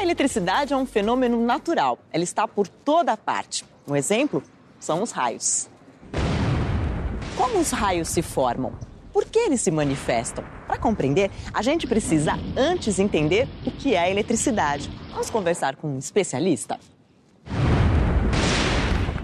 eletricidade é um fenômeno natural. Ela está por toda parte. Um exemplo são os raios. Como os raios se formam? Por que eles se manifestam? Para compreender, a gente precisa antes entender o que é a eletricidade. Vamos conversar com um especialista?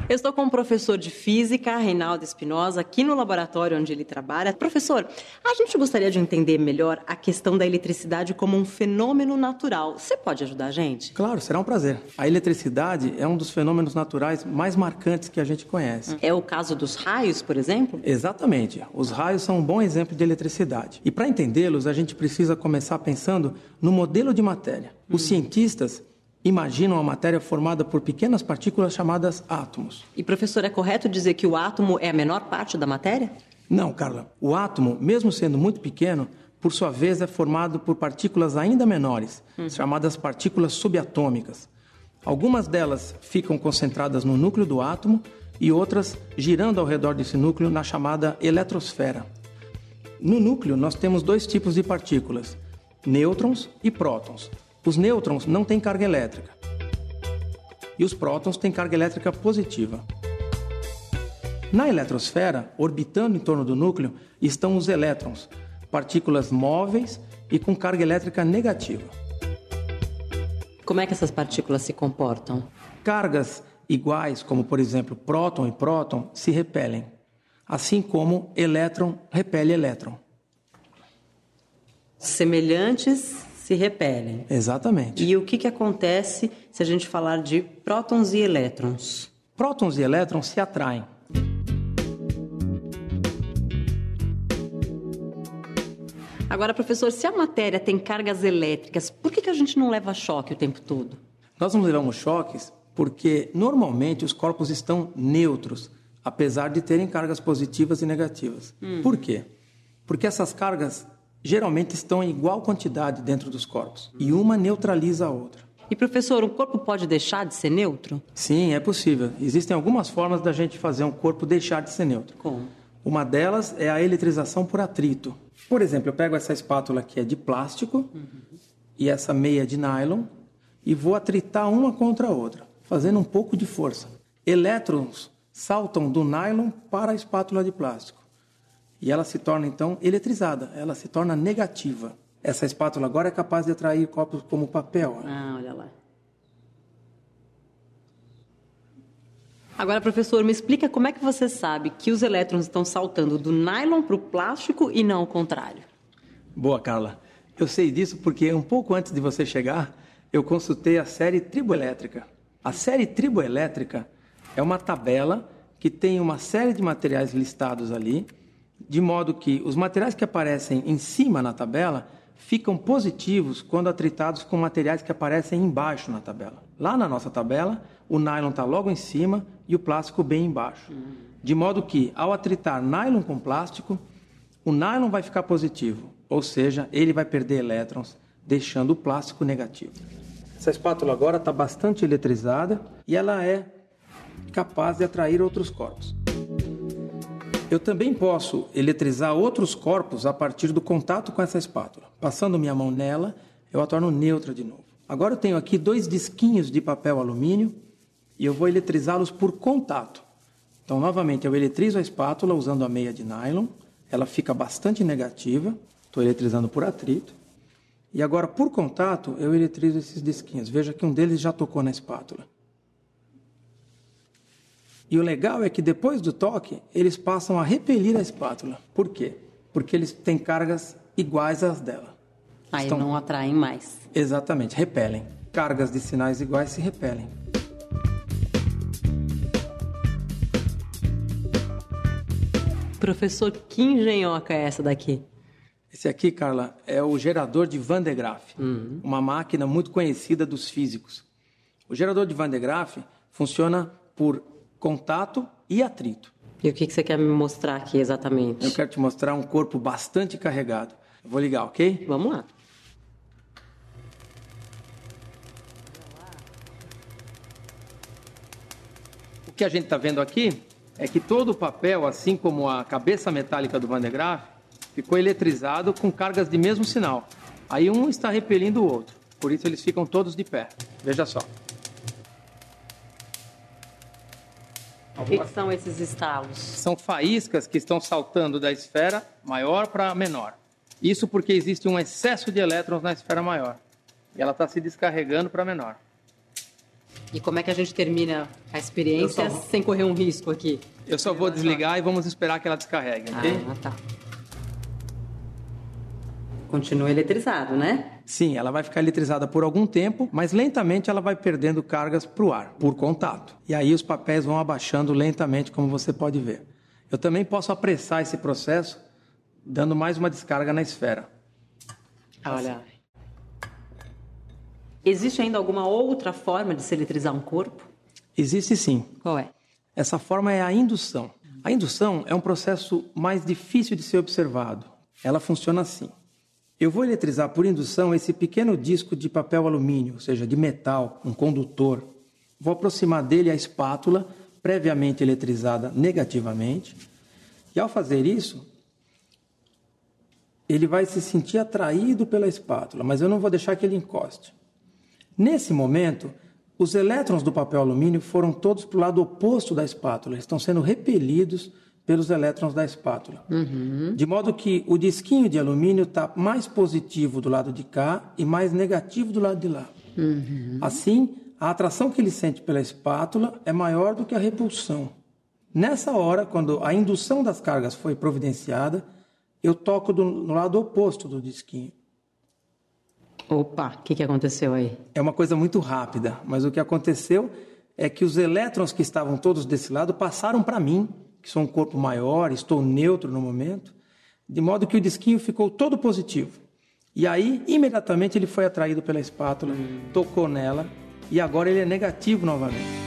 Eu estou com o professor de física, Reinaldo Espinosa, aqui no laboratório onde ele trabalha. Professor, a gente gostaria de entender melhor a questão da eletricidade como um fenômeno natural. Você pode ajudar a gente? Claro, será um prazer. A eletricidade é um dos fenômenos naturais mais marcantes que a gente conhece. É o caso dos raios, por exemplo? Exatamente. Os raios são um bom exemplo de eletricidade. E para entendê-los, a gente precisa começar pensando no modelo de matéria. Os cientistas imaginam a matéria formada por pequenas partículas chamadas átomos. E, professor, é correto dizer que o átomo é a menor parte da matéria? Não, Carla. O átomo, mesmo sendo muito pequeno, por sua vez é formado por partículas ainda menores, chamadas partículas subatômicas. Algumas delas ficam concentradas no núcleo do átomo e outras girando ao redor desse núcleo na chamada eletrosfera. No núcleo, nós temos dois tipos de partículas, nêutrons e prótons. Os nêutrons não têm carga elétrica e os prótons têm carga elétrica positiva. Na eletrosfera, orbitando em torno do núcleo, estão os elétrons, partículas móveis e com carga elétrica negativa. Como é que essas partículas se comportam? Cargas iguais, como por exemplo próton e próton, se repelem, assim como elétron repele elétron. Semelhantes se repelem. Exatamente. E o que acontece se a gente falar de prótons e elétrons? Prótons e elétrons se atraem. Agora, professor, se a matéria tem cargas elétricas, por que a gente não leva choque o tempo todo? Nós não levamos choques porque, normalmente, os corpos estão neutros, apesar de terem cargas positivas e negativas. Por quê? Porque essas cargas geralmente estão em igual quantidade dentro dos corpos e uma neutraliza a outra. E, professor, um corpo pode deixar de ser neutro? Sim, é possível. Existem algumas formas da gente fazer um corpo deixar de ser neutro. Como? Uma delas é a eletrização por atrito. Por exemplo, eu pego essa espátula que é de plástico e essa meia de nylon e vou atritar uma contra a outra, fazendo um pouco de força. Elétrons saltam do nylon para a espátula de plástico. E ela se torna, então, eletrizada. Ela se torna negativa. Essa espátula agora é capaz de atrair copos como papel. Ah, olha lá. Agora, professor, me explica como é que você sabe que os elétrons estão saltando do nylon para o plástico e não o contrário. Boa, Carla. Eu sei disso porque, um pouco antes de você chegar, eu consultei a série triboelétrica. A série triboelétrica é uma tabela que tem uma série de materiais listados ali, de modo que os materiais que aparecem em cima na tabela ficam positivos quando atritados com materiais que aparecem embaixo na tabela. Lá na nossa tabela, o nylon está logo em cima e o plástico bem embaixo. De modo que, ao atritar nylon com plástico, o nylon vai ficar positivo, ou seja, ele vai perder elétrons, deixando o plástico negativo. Essa espátula agora está bastante eletrizada e ela é capaz de atrair outros corpos. Eu também posso eletrizar outros corpos a partir do contato com essa espátula. Passando minha mão nela, eu a torno neutra de novo. Agora eu tenho aqui 2 disquinhos de papel alumínio e eu vou eletrizá-los por contato. Então, novamente, eu eletrizo a espátula usando a meia de nylon. Ela fica bastante negativa. Estou eletrizando por atrito. E agora, por contato, eu eletrizo esses disquinhos. Veja que um deles já tocou na espátula. E o legal é que depois do toque, eles passam a repelir a espátula. Por quê? Porque eles têm cargas iguais às dela. Aí não atraem mais. Exatamente, repelem. Cargas de sinais iguais se repelem. Professor, que engenhoca é essa daqui? Esse aqui, Carla, é o gerador de Van de Graaff, uma máquina muito conhecida dos físicos. O gerador de Van de Graaff funciona por contato e atrito. E o que você quer me mostrar aqui exatamente? Eu quero te mostrar um corpo bastante carregado. Eu vou ligar, ok? Vamos lá. O que a gente está vendo aqui é que todo o papel, assim como a cabeça metálica do Van de Graaff, ficou eletrizado com cargas de mesmo sinal. Aí um está repelindo o outro. Por isso eles ficam todos de pé. Veja só. O que são esses estalos? São faíscas que estão saltando da esfera maior para menor. Isso porque existe um excesso de elétrons na esfera maior. E ela está se descarregando para menor. E como é que a gente termina a experiência sem correr um risco aqui? Eu só vou desligar e vamos esperar que ela descarregue, ok? Ah, tá. Continua eletrizado, né? Sim, ela vai ficar eletrizada por algum tempo, mas lentamente ela vai perdendo cargas para o ar, por contato. E aí os papéis vão abaixando lentamente, como você pode ver. Eu também posso apressar esse processo, dando mais uma descarga na esfera. Olha. Existe ainda alguma outra forma de se eletrizar um corpo? Existe sim. Qual é? Essa forma é a indução. A indução é um processo mais difícil de ser observado. Ela funciona assim. Eu vou eletrizar por indução esse pequeno disco de papel alumínio, ou seja, de metal, um condutor. Vou aproximar dele a espátula, previamente eletrizada negativamente. E ao fazer isso, ele vai se sentir atraído pela espátula, mas eu não vou deixar que ele encoste. Nesse momento, os elétrons do papel alumínio foram todos para o lado oposto da espátula. Eles estão sendo repelidos pelos elétrons da espátula. De modo que o disquinho de alumínio está mais positivo do lado de cá e mais negativo do lado de lá. Assim, a atração que ele sente pela espátula é maior do que a repulsão. Nessa hora, quando a indução das cargas foi providenciada, eu toco no lado oposto do disquinho. Opa, o que aconteceu aí? É uma coisa muito rápida, mas o que aconteceu é que os elétrons que estavam todos desse lado passaram para mim, que sou um corpo maior, estou neutro no momento, de modo que o disquinho ficou todo positivo. E aí, imediatamente, ele foi atraído pela espátula, tocou nela, e agora ele é negativo novamente.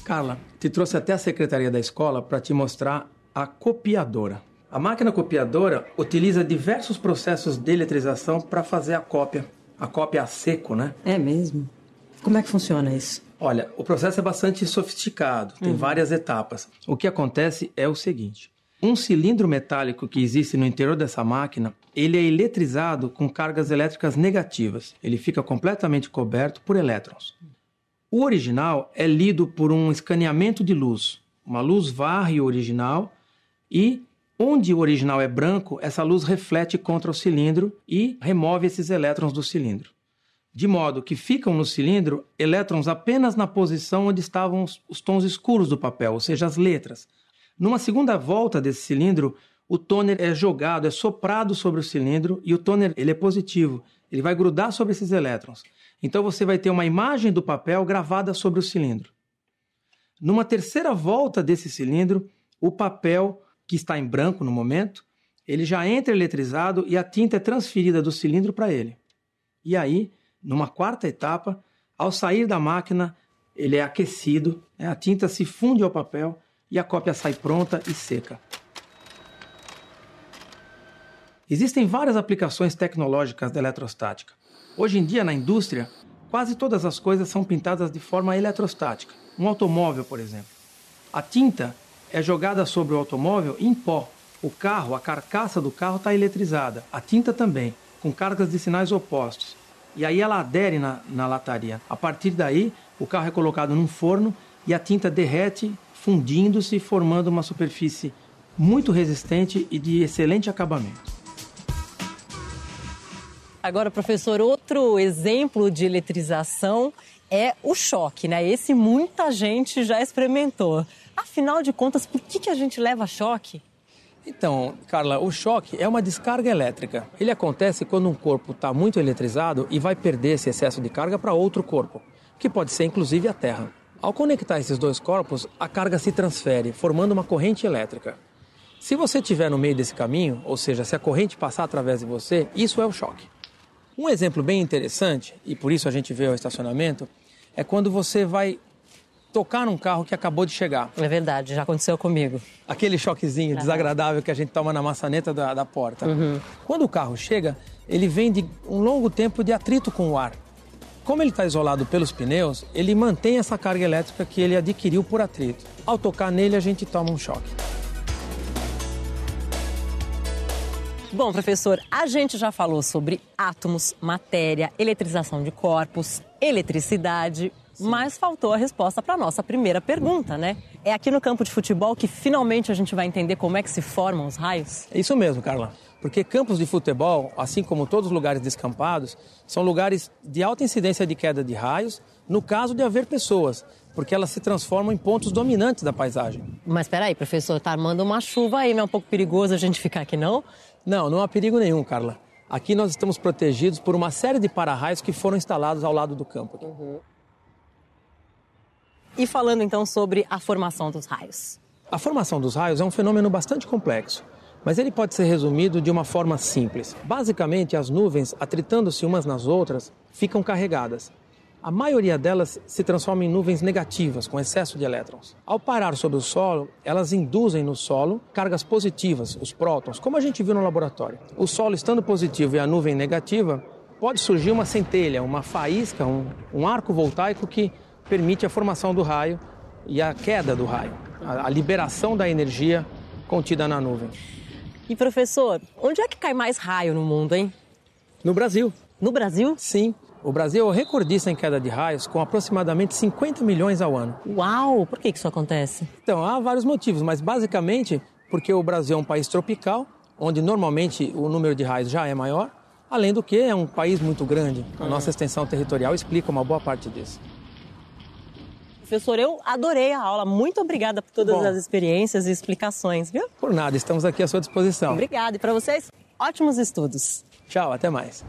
Carla, te trouxe até a secretaria da escola para te mostrar a copiadora. A máquina copiadora utiliza diversos processos de eletrização para fazer a cópia a seco, né? É mesmo? Como é que funciona isso? Olha, o processo é bastante sofisticado, tem várias etapas. O que acontece é o seguinte: um cilindro metálico que existe no interior dessa máquina, ele é eletrizado com cargas elétricas negativas. Ele fica completamente coberto por elétrons. O original é lido por um escaneamento de luz. Uma luz varre o original e, onde o original é branco, essa luz reflete contra o cilindro e remove esses elétrons do cilindro. De modo que ficam no cilindro elétrons apenas na posição onde estavam os tons escuros do papel, ou seja, as letras. Numa segunda volta desse cilindro, o tôner é jogado, é soprado sobre o cilindro e o tôner ele é positivo. Ele vai grudar sobre esses elétrons. Então você vai ter uma imagem do papel gravada sobre o cilindro. Numa terceira volta desse cilindro, o papel, que está em branco no momento, ele já entra eletrizado e a tinta é transferida do cilindro para ele. E aí, numa quarta etapa, ao sair da máquina, ele é aquecido, a tinta se funde ao papel e a cópia sai pronta e seca. Existem várias aplicações tecnológicas da eletrostática. Hoje em dia, na indústria, quase todas as coisas são pintadas de forma eletrostática. Um automóvel, por exemplo. A tinta é jogada sobre o automóvel em pó. O carro, a carcaça do carro está eletrizada. A tinta também, com cargas de sinais opostos. E aí ela adere na lataria. A partir daí, o carro é colocado num forno e a tinta derrete, fundindo-se, formando uma superfície muito resistente e de excelente acabamento. Agora, professor, outro exemplo de eletrização é o choque, né? Esse muita gente já experimentou. Afinal de contas, por que a gente leva choque? Então, Carla, o choque é uma descarga elétrica. Ele acontece quando um corpo está muito eletrizado e vai perder esse excesso de carga para outro corpo, que pode ser inclusive a Terra. Ao conectar esses dois corpos, a carga se transfere, formando uma corrente elétrica. Se você estiver no meio desse caminho, ou seja, se a corrente passar através de você, isso é o choque. Um exemplo bem interessante, e por isso a gente vê o estacionamento, é quando você vai tocar num carro que acabou de chegar. É verdade, já aconteceu comigo. Aquele choquezinho desagradável que a gente toma na maçaneta da porta. Quando o carro chega, ele vem de um longo tempo de atrito com o ar. Como ele está isolado pelos pneus, ele mantém essa carga elétrica que ele adquiriu por atrito. Ao tocar nele, a gente toma um choque. Bom, professor, a gente já falou sobre átomos, matéria, eletrização de corpos, eletricidade, mas faltou a resposta para a nossa primeira pergunta, né? É aqui no campo de futebol que finalmente a gente vai entender como é que se formam os raios? É isso mesmo, Carla. Porque campos de futebol, assim como todos os lugares descampados, são lugares de alta incidência de queda de raios, no caso de haver pessoas, porque elas se transformam em pontos dominantes da paisagem. Mas peraí, professor, tá armando uma chuva aí, não é um pouco perigoso a gente ficar aqui, não? Não há perigo nenhum, Carla. Aqui nós estamos protegidos por uma série de para-raios que foram instalados ao lado do campo. E falando então sobre a formação dos raios. A formação dos raios é um fenômeno bastante complexo, mas ele pode ser resumido de uma forma simples. Basicamente, as nuvens, atritando-se umas nas outras, ficam carregadas. A maioria delas se transforma em nuvens negativas, com excesso de elétrons. Ao parar sobre o solo, elas induzem no solo cargas positivas, os prótons, como a gente viu no laboratório. O solo estando positivo e a nuvem negativa, pode surgir uma centelha, uma faísca, um arco voltaico que permite a formação do raio e a queda do raio, a liberação da energia contida na nuvem. E professor, onde é que cai mais raio no mundo, hein? No Brasil. No Brasil? Sim. O Brasil é o recordista em queda de raios, com aproximadamente 50 milhões ao ano. Uau! Por que isso acontece? Então, há vários motivos, mas basicamente porque o Brasil é um país tropical, onde normalmente o número de raios já é maior, além do que é um país muito grande. A nossa extensão territorial explica uma boa parte disso. Professor, eu adorei a aula. Muito obrigada por todas as experiências e explicações, viu? Por nada, estamos aqui à sua disposição. Obrigada. E para vocês, ótimos estudos. Tchau, até mais.